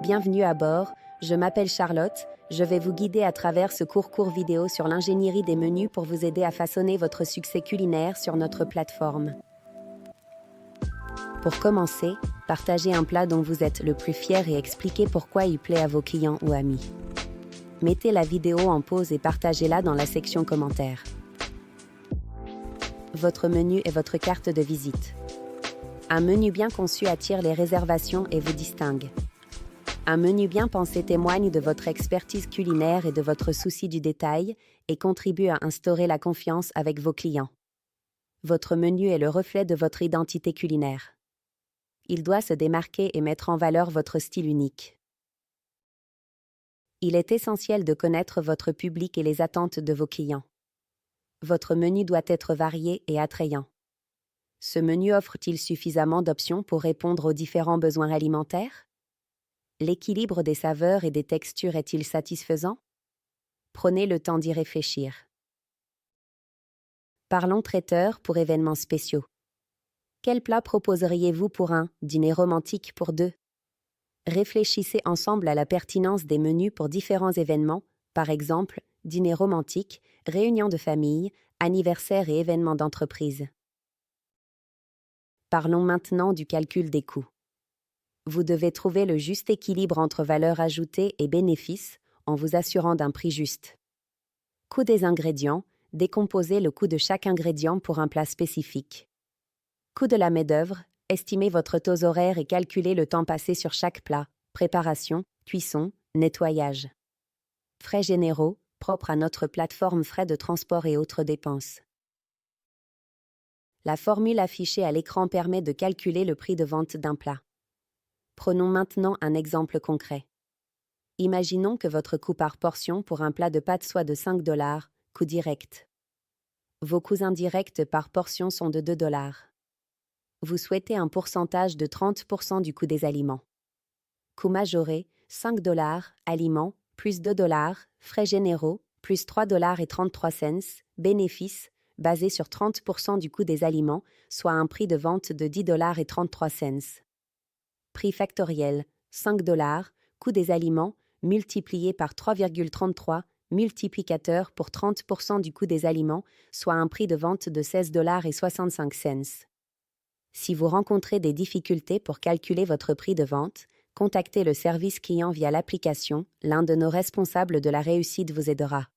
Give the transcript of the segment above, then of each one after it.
Bienvenue à bord, je m'appelle Charlotte, je vais vous guider à travers ce court vidéo sur l'ingénierie des menus pour vous aider à façonner votre succès culinaire sur notre plateforme. Pour commencer, partagez un plat dont vous êtes le plus fier et expliquez pourquoi il plaît à vos clients ou amis. Mettez la vidéo en pause et partagez-la dans la section commentaires. Votre menu est votre carte de visite. Un menu bien conçu attire les réservations et vous distingue. Un menu bien pensé témoigne de votre expertise culinaire et de votre souci du détail et contribue à instaurer la confiance avec vos clients. Votre menu est le reflet de votre identité culinaire. Il doit se démarquer et mettre en valeur votre style unique. Il est essentiel de connaître votre public et les attentes de vos clients. Votre menu doit être varié et attrayant. Ce menu offre-t-il suffisamment d'options pour répondre aux différents besoins alimentaires? L'équilibre des saveurs et des textures est-il satisfaisant? Prenez le temps d'y réfléchir. Parlons traiteur pour événements spéciaux. Quel plat proposeriez-vous pour un dîner romantique pour deux? Réfléchissez ensemble à la pertinence des menus pour différents événements, par exemple, dîner romantique, réunion de famille, anniversaire et événements d'entreprise. Parlons maintenant du calcul des coûts. Vous devez trouver le juste équilibre entre valeur ajoutée et bénéfice en vous assurant d'un prix juste. Coût des ingrédients, décomposez le coût de chaque ingrédient pour un plat spécifique. Coût de la main-d'œuvre, estimez votre taux horaire et calculez le temps passé sur chaque plat, préparation, cuisson, nettoyage. Frais généraux, propres à notre plateforme frais de transport et autres dépenses. La formule affichée à l'écran permet de calculer le prix de vente d'un plat. Prenons maintenant un exemple concret. Imaginons que votre coût par portion pour un plat de pâtes soit de 5 $, coût direct. Vos coûts indirects par portion sont de 2 $. Vous souhaitez un pourcentage de 30% du coût des aliments. Coût majoré, 5 $, aliments, plus 2 $, frais généraux, plus 3,33 $, bénéfice, basé sur 30% du coût des aliments, soit un prix de vente de 10,33 $. Prix factoriel, 5 $, coût des aliments, multiplié par 3,33, multiplicateur pour 30% du coût des aliments, soit un prix de vente de 16,65 $. Si vous rencontrez des difficultés pour calculer votre prix de vente, contactez le service client via l'application, l'un de nos responsables de la réussite vous aidera.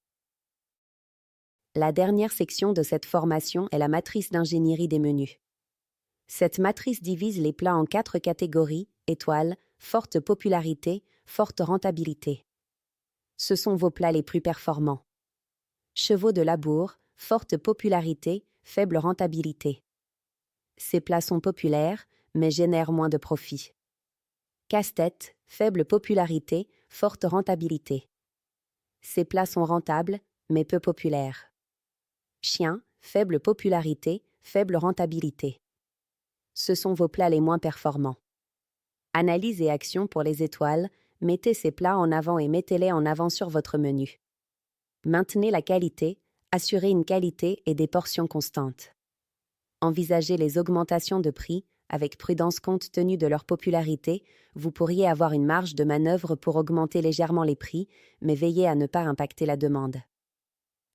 La dernière section de cette formation est la matrice d'ingénierie des menus. Cette matrice divise les plats en 4 catégories, étoiles, forte popularité, forte rentabilité. Ce sont vos plats les plus performants. Chevaux de labour, forte popularité, faible rentabilité. Ces plats sont populaires, mais génèrent moins de profit. Casse-tête, faible popularité, forte rentabilité. Ces plats sont rentables, mais peu populaires. Chien, faible popularité, faible rentabilité. Ce sont vos plats les moins performants. Analyse et action pour les étoiles, mettez ces plats en avant et mettez-les en avant sur votre menu. Maintenez la qualité, assurez une qualité et des portions constantes. Envisagez les augmentations de prix, avec prudence compte tenu de leur popularité, vous pourriez avoir une marge de manœuvre pour augmenter légèrement les prix, mais veillez à ne pas impacter la demande.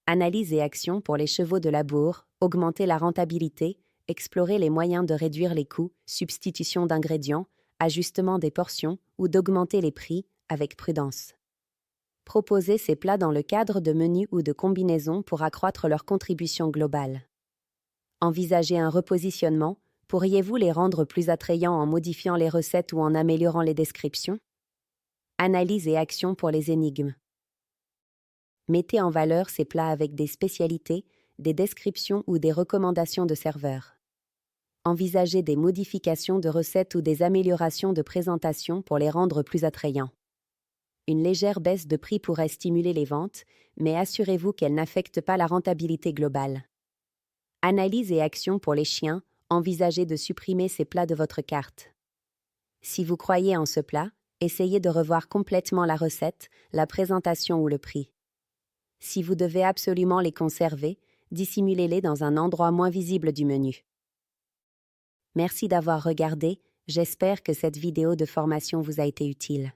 Analyse et action pour les chevaux de labour, augmenter la rentabilité, explorer les moyens de réduire les coûts, substitution d'ingrédients, ajustement des portions ou d'augmenter les prix avec prudence. Proposez ces plats dans le cadre de menus ou de combinaisons pour accroître leur contribution globale. Envisagez un repositionnement, pourriez-vous les rendre plus attrayants en modifiant les recettes ou en améliorant les descriptions? Analyse et action pour les énigmes. Mettez en valeur ces plats avec des spécialités, des descriptions ou des recommandations de serveurs. Envisagez des modifications de recettes ou des améliorations de présentation pour les rendre plus attrayants. Une légère baisse de prix pourrait stimuler les ventes, mais assurez-vous qu'elle n'affecte pas la rentabilité globale. Analyse et action pour les chiens, envisagez de supprimer ces plats de votre carte. Si vous croyez en ce plat, essayez de revoir complètement la recette, la présentation ou le prix. Si vous devez absolument les conserver, dissimulez-les dans un endroit moins visible du menu. Merci d'avoir regardé, j'espère que cette vidéo de formation vous a été utile.